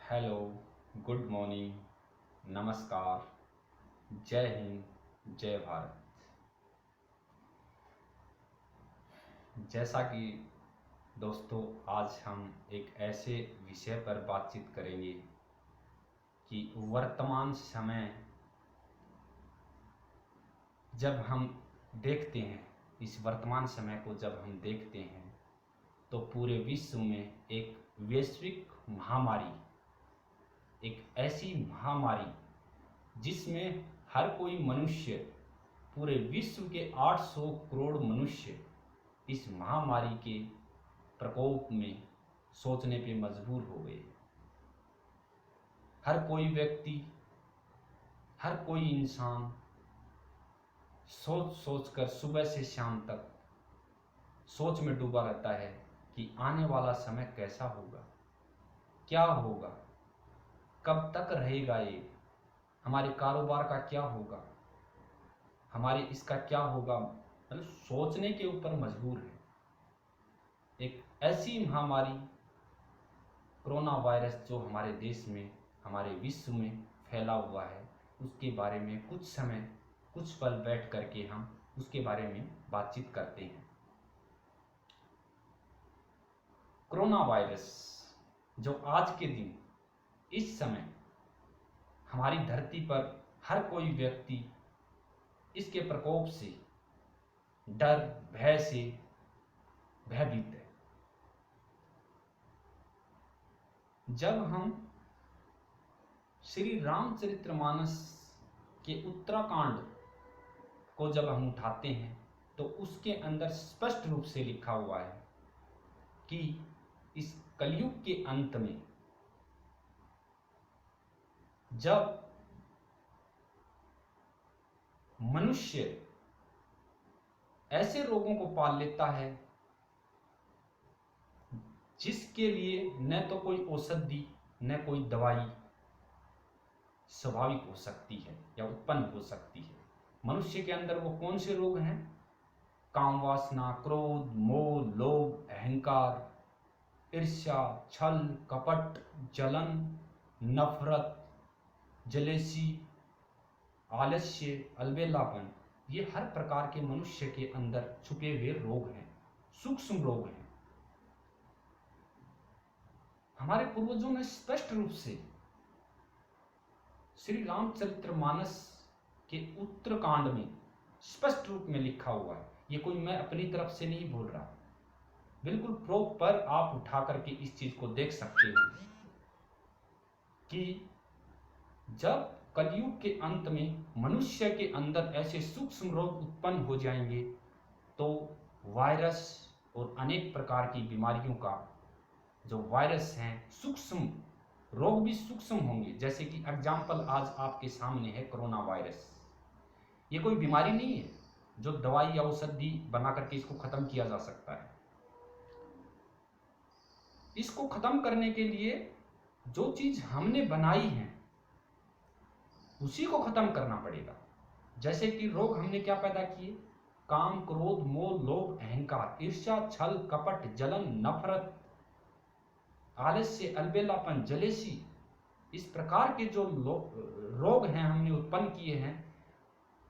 Hello, good morning, नमस्कार, जय हिंद, जय भारत। जैसा कि दोस्तों, आज हम एक ऐसे विषय पर बातचीत करेंगे कि वर्तमान समय जब हम देखते हैं, इस वर्तमान समय को जब हम देखते हैं तो पूरे विश्व में एक वैश्विक महामारी, एक ऐसी महामारी जिसमें हर कोई मनुष्य, पूरे विश्व के 800 करोड़ मनुष्य इस महामारी के प्रकोप में सोचने पे मजबूर हो गए। हर कोई व्यक्ति, हर कोई इंसान सोच सोच कर सुबह से शाम तक सोच में डूबा रहता है कि आने वाला समय कैसा होगा, क्या होगा, कब तक रहेगा ये, हमारे कारोबार का क्या होगा, हमारे इसका क्या होगा। मतलब सोचने के ऊपर मजबूर है। एक ऐसी महामारी कोरोना वायरस जो हमारे देश में, हमारे विश्व में फैला हुआ है, उसके बारे में कुछ पल बैठ करके हम उसके बारे में बातचीत करते हैं। कोरोना वायरस जो आज के दिन, इस समय हमारी धरती पर हर कोई व्यक्ति इसके प्रकोप से, डर, भय से भयभीत है। जब हम श्री रामचरितमानस के उत्तराकांड को जब हम उठाते हैं तो उसके अंदर स्पष्ट रूप से लिखा हुआ है कि इस कलयुग के अंत में जब मनुष्य ऐसे रोगों को पाल लेता है जिसके लिए न तो कोई औषधि न कोई दवाई स्वाभाविक हो सकती है या उत्पन्न हो सकती है। मनुष्य के अंदर वो कौन से रोग हैं? काम वासना, क्रोध, मोह, लोभ, अहंकार, ईर्ष्या, छल, कपट, जलन, नफरत, जलेसी, आलस्य, अलबेलापन, ये हर प्रकार के मनुष्य के अंदर छुपे हुए रोग हैं, सूक्ष्म रोग हैं। हमारे पूर्वजों ने स्पष्ट रूप से श्री रामचरितमानस के उत्तरकांड में स्पष्ट रूप में लिखा हुआ है। ये कोई मैं अपनी तरफ से नहीं बोल रहा, बिल्कुल प्रॉपर आप उठा करके इस चीज को देख सकते हो कि जब कलयुग के अंत में मनुष्य के अंदर ऐसे सूक्ष्म रोग उत्पन्न हो जाएंगे तो वायरस और अनेक प्रकार की बीमारियों का जो वायरस हैं, सूक्ष्म रोग भी सूक्ष्म होंगे। जैसे कि एग्जाम्पल आज आपके सामने है कोरोना वायरस। ये कोई बीमारी नहीं है जो दवाई या औषधि बना करके इसको खत्म किया जा सकता है। इसको खत्म करने के लिए जो चीज हमने बनाई है उसी को खत्म करना पड़ेगा। जैसे कि रोग हमने क्या पैदा किए? काम, क्रोध, मोह, लोभ, अहंकार, ईर्ष्या, छल, कपट, जलन, नफरत, आलस्य, अलबेलापन, जलेसी, इस प्रकार के जो रोग हैं हमने उत्पन्न किए हैं।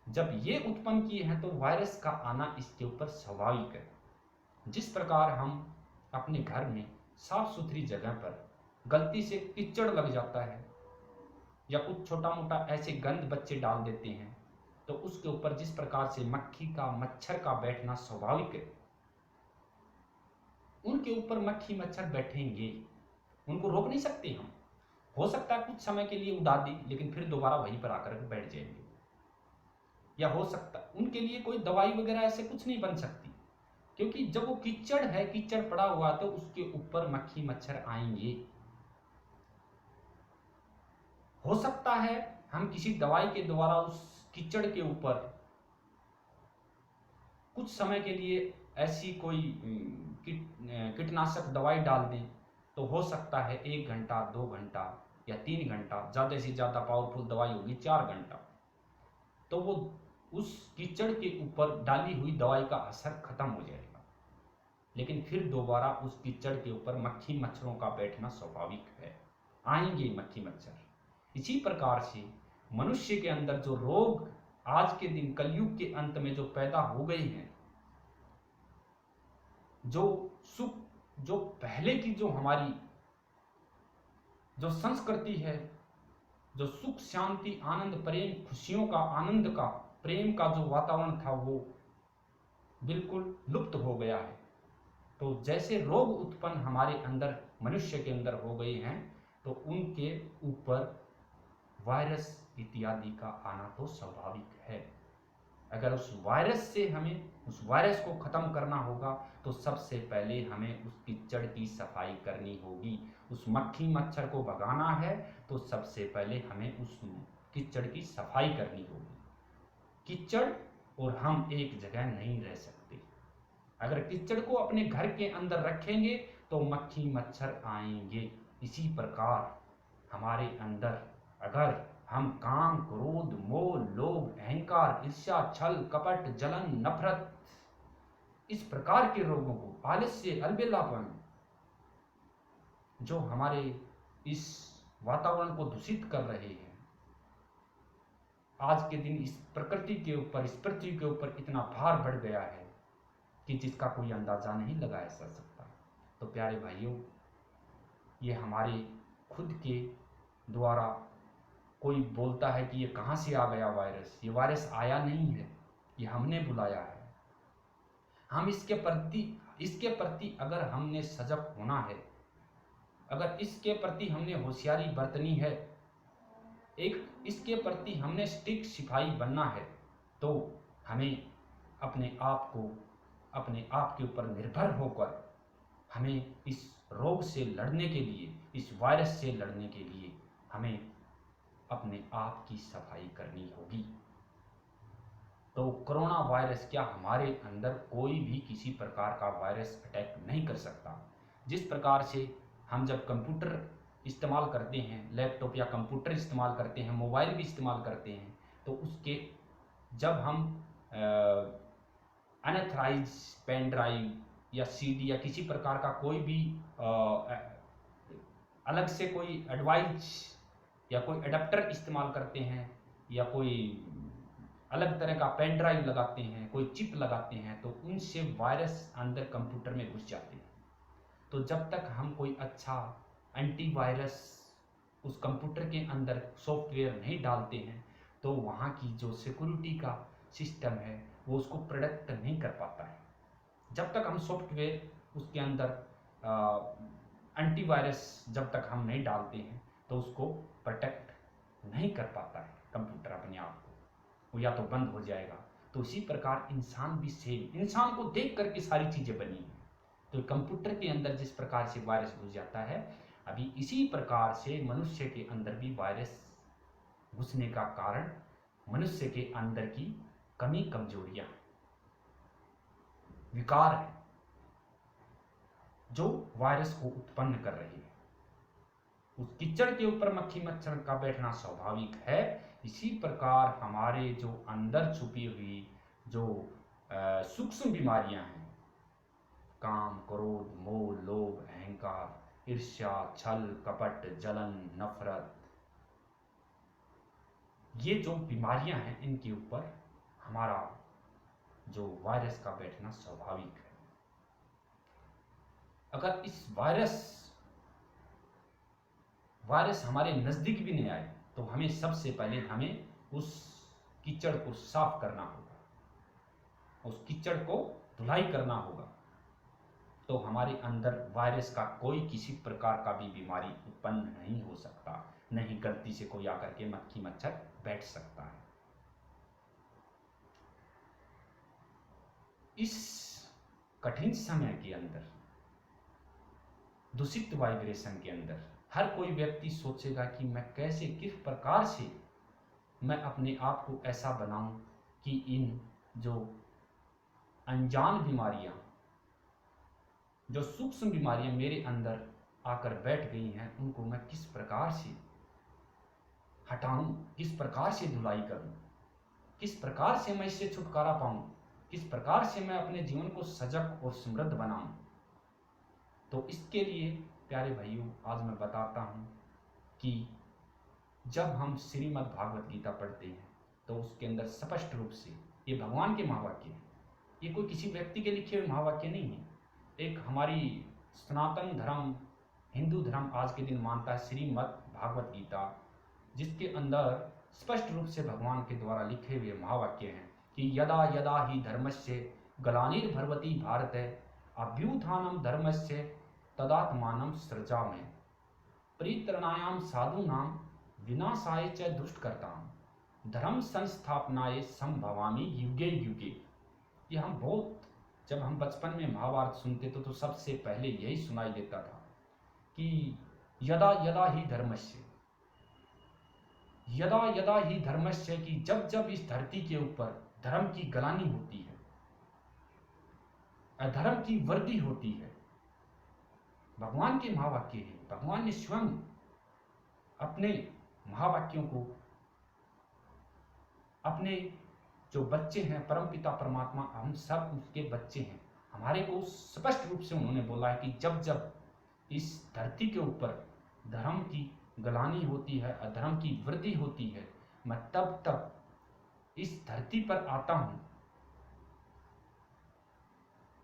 जब ये उत्पन्न किए हैं तो वायरस का आना इसके ऊपर स्वाभाविक है। जिस प्रकार हम अपने घर में साफ सुथरी जगह पर गलती से कीचड़ लग जाता है या कुछ छोटा मोटा ऐसे गंद बच्चे डाल देते हैं तो उसके ऊपर जिस प्रकार से मक्खी का, मच्छर का बैठना स्वाभाविक है, उनके ऊपर मक्खी मच्छर बैठेंगे, उनको रोक नहीं सकते हम। हो सकता है कुछ समय के लिए उड़ा दी, लेकिन फिर दोबारा वहीं पर आकर बैठ जाएंगे। या हो सकता उनके लिए कोई दवाई वगैरह ऐसे कुछ नहीं बन सकती, क्योंकि जब वो कीचड़ है, कीचड़ पड़ा हुआ, तो उसके ऊपर मक्खी मच्छर आएंगे। हो सकता है हम किसी दवाई के द्वारा उस कीचड़ के ऊपर कुछ समय के लिए ऐसी कोई कीटनाशक दवाई डाल दें, तो हो सकता है 1 घंटा, 2 घंटा या 3 घंटा, ज़्यादा से ज़्यादा पावरफुल दवाई होगी 4 घंटा, तो वो उस कीचड़ के ऊपर डाली हुई दवाई का असर खत्म हो जाएगा। लेकिन फिर दोबारा उस कीचड़ के ऊपर मक्खी मच्छरों का बैठना स्वाभाविक है। आएंगे मक्खी मच्छर। इसी प्रकार से मनुष्य के अंदर जो रोग आज के दिन कलयुग के अंत में जो पैदा हो गए हैं, जो पहले की जो हमारी जो संस्कृति है, जो सुख शांति आनंद प्रेम खुशियों का आनंद का प्रेम का जो वातावरण था वो बिल्कुल लुप्त हो गया है। तो जैसे रोग उत्पन्न हमारे अंदर मनुष्य के अंदर हो गए हैं, तो उनके ऊपर वायरस इत्यादि का आना तो स्वाभाविक है। अगर उस वायरस को खत्म करना होगा तो सबसे पहले हमें उस कीचड़ की सफाई करनी होगी। उस मक्खी मच्छर को भगाना है तो सबसे पहले हमें उस कीचड़ की सफाई करनी होगी। कीचड़ और हम एक जगह नहीं रह सकते। अगर कीचड़ को अपने घर के अंदर रखेंगे तो मक्खी मच्छर आएंगे। इसी प्रकार हमारे अंदर अगर हम काम क्रोध मोह लोभ अहंकार ईर्ष्या छल कपट जलन नफरत इस प्रकार के रोगों को, आलस्य अलबेलापन, जो हमारे इस वातावरण को दूषित कर रहे हैं, आज के दिन इस प्रकृति के ऊपर, इस पृथ्वी के ऊपर इतना भार बढ़ गया है कि जिसका कोई अंदाजा नहीं लगाया जा सकता। तो प्यारे भाइयों, ये हमारे खुद के द्वारा कोई बोलता है कि ये कहाँ से आ गया वायरस, ये वायरस आया नहीं है, ये हमने बुलाया है। हम इसके प्रति अगर हमने सजग होना है, अगर इसके प्रति हमने होशियारी बरतनी है, इसके प्रति हमने स्टिक सिपाही बनना है, तो हमें अपने आप के ऊपर निर्भर होकर हमें इस रोग से लड़ने के लिए, इस वायरस से लड़ने के लिए हमें अपने आप की सफाई करनी होगी। तो कोरोना वायरस क्या हमारे अंदर कोई भी किसी प्रकार का वायरस अटैक नहीं कर सकता। जिस प्रकार से हम जब कंप्यूटर इस्तेमाल करते हैं, लैपटॉप या कंप्यूटर इस्तेमाल करते हैं, मोबाइल भी इस्तेमाल करते हैं, तो उसके जब हम अनऑथराइज पेन ड्राइव या सीडी या किसी प्रकार का कोई भी अलग से कोई एडवाइस या कोई एडाप्टर इस्तेमाल करते हैं या कोई अलग तरह का पेन ड्राइव लगाते हैं, कोई चिप लगाते हैं, तो उनसे वायरस अंदर कंप्यूटर में घुस जाते हैं। तो जब तक हम कोई अच्छा एंटीवायरस उस कंप्यूटर के अंदर सॉफ्टवेयर नहीं डालते हैं, तो वहाँ की जो सिक्योरिटी का सिस्टम है वो उसको प्रोटेक्ट नहीं कर पाता है। जब तक हम सॉफ्टवेयर उसके अंदर एंटीवायरस जब तक हम नहीं डालते हैं तो उसको प्रोटेक्ट नहीं कर पाता है कंप्यूटर अपने आप को, वो या तो बंद हो जाएगा। तो इसी प्रकार इंसान भी सेम, इंसान को देख करके सारी चीज़ें बनी हैं। तो कंप्यूटर के अंदर जिस प्रकार से वायरस घुस जाता है, अभी इसी प्रकार से मनुष्य के अंदर भी वायरस घुसने का कारण मनुष्य के अंदर की कमी कमजोरियां, विकार है जो वायरस को उत्पन्न कर रही है। उस कीचड़ के ऊपर मक्खी मच्छर का बैठना स्वाभाविक है। इसी प्रकार हमारे जो अंदर छुपी हुई जो सूक्ष्म बीमारियां हैं, काम क्रोध मोह लोभ अहंकार ईर्ष्या छल कपट जलन नफरत, ये जो बीमारियां हैं, इनके ऊपर हमारा जो वायरस का बैठना स्वाभाविक है। अगर इस वायरस हमारे नजदीक भी नहीं आए तो हमें सबसे पहले हमें उस कीचड़ को साफ करना होगा, उस कीचड़ को धुलाई करना होगा। तो हमारे अंदर वायरस का कोई किसी प्रकार का भी बीमारी उत्पन्न नहीं हो सकता, नहीं गलती से कोई आकर के मक्खी मच्छर बैठ सकता है। इस कठिन समय के अंदर, दूषित वाइब्रेशन के अंदर, हर कोई व्यक्ति सोचेगा कि मैं कैसे, किस प्रकार से मैं अपने आप को ऐसा बनाऊं कि इन जो अनजान बीमारियां, जो सूक्ष्म बीमारियां मेरे अंदर आकर बैठ गई हैं, उनको मैं किस प्रकार से हटाऊं, किस प्रकार से धुलाई करूं, किस प्रकार से मैं इससे छुटकारा पाऊं, किस प्रकार से मैं अपने जीवन को सजग और समृद्ध बनाऊं। तो इसके लिए प्यारे भाइयों, आज मैं बताता हूं कि जब हम श्रीमद् भागवत गीता पढ़ते हैं तो उसके अंदर स्पष्ट रूप से ये भगवान के महावाक्य हैं, ये कोई किसी व्यक्ति के लिखे हुए महावाक्य नहीं है। एक हमारी सनातन धर्म हिंदू धर्म आज के दिन मानता है श्रीमद् भागवत गीता, जिसके अंदर स्पष्ट रूप से भगवान के द्वारा लिखे हुए महावाक्य हैं कि यदा यदा ही धर्मस्य ग्लानिर्भवति भारत अभ्युत्थानं धर्मस्य तदात्मानं सृजामि परित्राणाय साधूनां विनाशाय च दुष्टकर्तां धर्म संस्थापनाय संभवामि युगे युगे। ये हम बहुत, जब हम बचपन में महाभारत सुनते तो सबसे पहले यही सुनाई देता था कि यदा यदा ही धर्मस्य, यदा यदा ही धर्मस्य, कि जब जब इस धरती के ऊपर धर्म की ग्लानि होती है, अधर्म की वृद्धि होती है। भगवान के महावाक्य है, भगवान ने स्वयं अपने महावाक्यों को अपने जो बच्चे हैं परमपिता परमात्मा, हम सब उसके बच्चे हैं, हमारे को स्पष्ट रूप से उन्होंने बोला है कि जब जब इस धरती के ऊपर धर्म की ग्लानि होती है, अधर्म की वृद्धि होती है, मैं तब तब इस धरती पर आता हूं।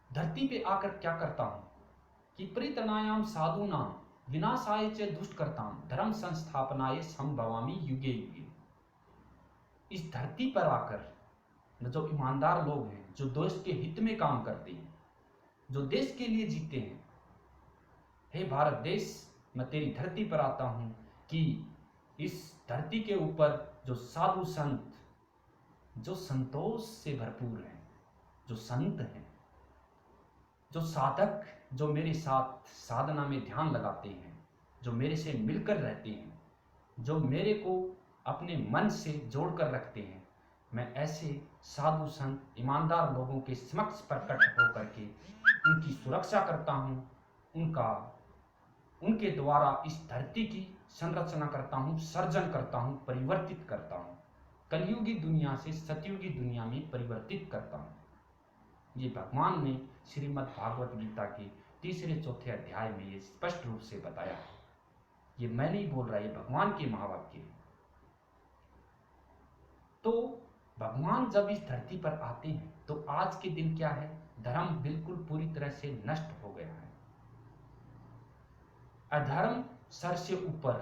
धरती पे आकर क्या करता हूं कि परित्राणायाम साधूनां विनाशाय च दुष्टकर्तां धर्म संस्थापनाय संभवामि युगे युगे। इस धरती पर आकर जो ईमानदार लोग हैं, जो देश के हित में काम करते हैं, जो देश के लिए जीते हैं, हे भारत देश, मैं तेरी धरती पर आता हूं कि इस धरती के ऊपर जो साधु संत, जो संतोष से भरपूर हैं, जो संत हैं, जो साधक, जो मेरे साथ साधना में ध्यान लगाते हैं, जो मेरे से मिलकर रहते हैं, जो मेरे को अपने मन से जोड़कर रखते हैं, मैं ऐसे साधु संत ईमानदार लोगों के समक्ष प्रकट होकर के उनकी सुरक्षा करता हूं, उनके द्वारा इस धरती की संरचना करता हूं, सर्जन करता हूं, परिवर्तित करता हूं, कलयुगी दुनिया से सतयुगी दुनिया में परिवर्तित करता हूं। ये भगवान ने श्रीमद् भागवत गीता के 3-4 अध्याय में ये स्पष्ट रूप से बताया है। ये मैं नहीं बोल रहा, ये भगवान के महावाक्य है। तो भगवान जब इस धरती पर आते हैं तो आज के दिन क्या है, धर्म बिल्कुल पूरी तरह से नष्ट हो गया है, अधर्म सर से ऊपर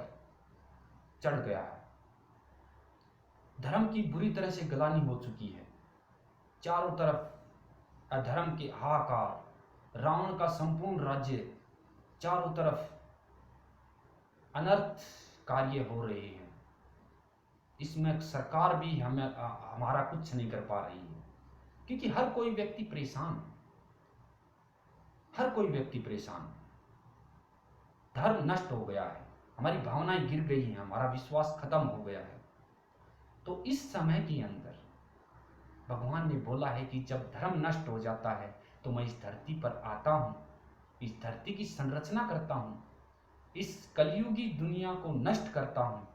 चढ़ गया है, धर्म की बुरी तरह से ग्लानि हो चुकी है, चारों तरफ अधर्म के हाहाकार, रावण का संपूर्ण राज्य, चारों तरफ अनर्थ कार्य हो रहे हैं, इसमें सरकार भी हमारा कुछ नहीं कर पा रही है, क्योंकि हर कोई व्यक्ति परेशान, हर कोई व्यक्ति परेशान, धर्म नष्ट हो गया है, हमारी भावनाएं गिर गई हैं, हमारा विश्वास खत्म हो गया है। तो इस समय के अंदर भगवान ने बोला है कि जब धर्म नष्ट हो जाता है तो मैं इस धरती पर आता हूं, इस धरती की संरचना करता हूं, इस कलयुगी दुनिया को नष्ट करता हूं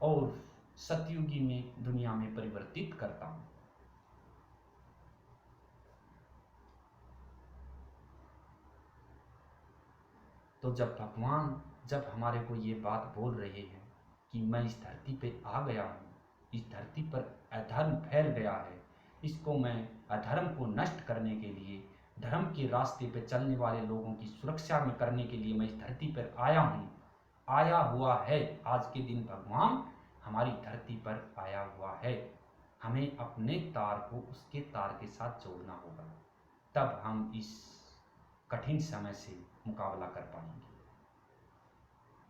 और सतयुगी में दुनिया में परिवर्तित करता हूं। तो जब हमारे को ये बात बोल रहे हैं कि मैं इस धरती पे आ गया हूं, इस धरती पर अधर्म फैल गया है, इसको मैं अधर्म को नष्ट करने के लिए, धर्म के रास्ते पे चलने वाले लोगों की सुरक्षा में करने के लिए मैं इस धरती पर आया हूं, आया हुआ है। आज के दिन भगवान हमारी धरती पर आया हुआ है, हमें अपने तार को उसके तार के साथ जोड़ना होगा, तब हम इस कठिन समय से मुकाबला कर पाएंगे।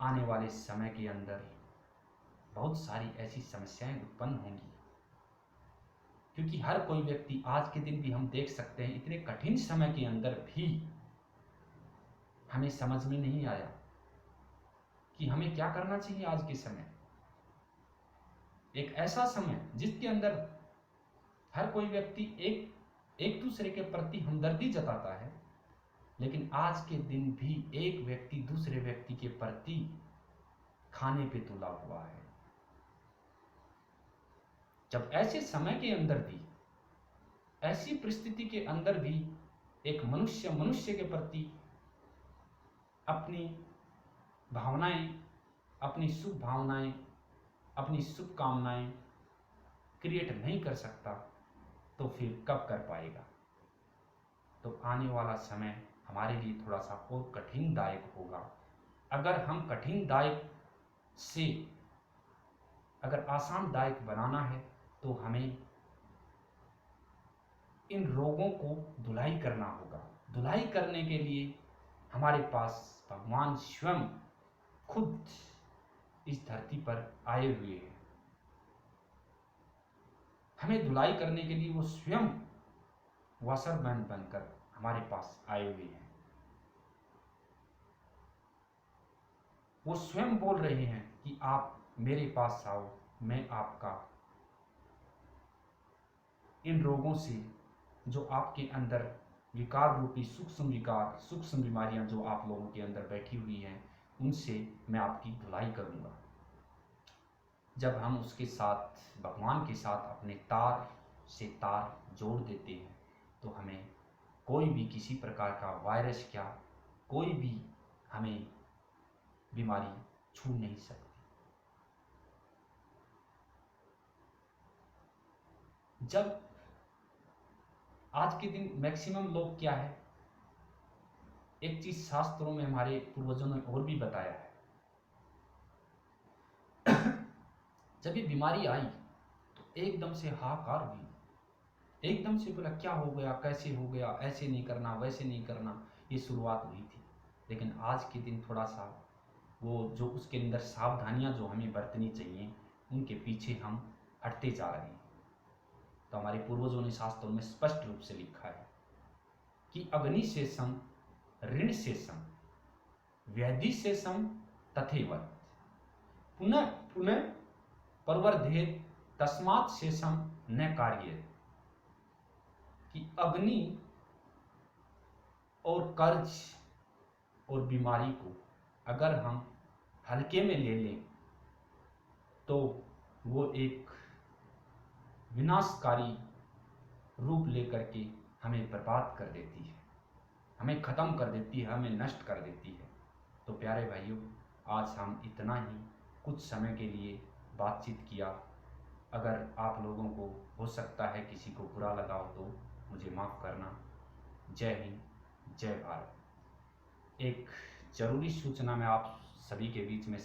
आने वाले समय के अंदर बहुत सारी ऐसी समस्याएं उत्पन्न होंगी, क्योंकि हर कोई व्यक्ति, आज के दिन भी हम देख सकते हैं, इतने कठिन समय के अंदर भी हमें समझ में नहीं आया कि हमें क्या करना चाहिए। आज के समय एक ऐसा समय जिसके अंदर हर कोई व्यक्ति एक दूसरे के प्रति हमदर्दी जताता है, लेकिन आज के दिन भी एक व्यक्ति दूसरे व्यक्ति के प्रति खाने पे तुला हुआ है। जब ऐसे समय के अंदर भी, ऐसी परिस्थिति के अंदर भी एक मनुष्य के प्रति अपनी भावनाएं, अपनी शुभ भावनाएं, अपनी शुभकामनाएं क्रिएट नहीं कर सकता तो फिर कब कर पाएगा। तो आने वाला समय हमारे लिए थोड़ा सा और कठिनदायक होगा। अगर हम कठिनदायक से अगर आसानदायक बनाना है तो हमें इन रोगों को धुलाई करना होगा। धुलाई करने के लिए हमारे पास भगवान स्वयं खुद इस धरती पर आए हुए हैं। हमें धुलाई करने के लिए वो स्वयं वाशरमैन बनकर हमारे पास आए हुए हैं। वो स्वयं बोल रहे हैं कि आप मेरे पास आओ, मैं आपका इन रोगों से, जो आपके अंदर विकार रूपी सूक्ष्म विकार, सूक्ष्म बीमारियां जो आप लोगों के अंदर बैठी हुई हैं, उनसे मैं आपकी धुलाई करूंगा। जब हम उसके साथ, भगवान के साथ अपने तार से तार जोड़ देते हैं तो हमें कोई भी किसी प्रकार का वायरस, क्या कोई भी हमें बीमारी छू नहीं सकती। जब आज के दिन मैक्सिमम लोग क्या है, एक चीज शास्त्रों में हमारे पूर्वजों ने और भी बताया है, जब ये बीमारी आई तो एकदम से हाहाकार हुई, एकदम से बोला क्या हो गया, कैसे हो गया, ऐसे नहीं करना, वैसे नहीं करना, ये शुरुआत हुई थी। लेकिन आज के दिन थोड़ा सा वो जो उसके अंदर सावधानियां जो हमें बरतनी चाहिए, उनके पीछे हम हटते जा रहे हैं। तो हमारे पूर्वजों ने शास्त्रों में स्पष्ट रूप से लिखा है कि अग्नि शेषम ऋण शेषम व्याधि शेषम तथैवत पुनः पुनः प्रवर्धेत तस्मात् शेषम न कार्येत। कि अग्नि और कर्ज और बीमारी को अगर हम हल्के में ले लें तो वो एक विनाशकारी रूप लेकर के हमें बर्बाद कर देती है, हमें ख़त्म कर देती है, हमें नष्ट कर देती है। तो प्यारे भाइयों, आज हम इतना ही कुछ समय के लिए बातचीत किया। अगर आप लोगों को हो सकता है किसी को बुरा लगा हो तो मुझे माफ़ करना। जय हिंद, जय भारत। एक ज़रूरी सूचना मैं आप सभी के बीच में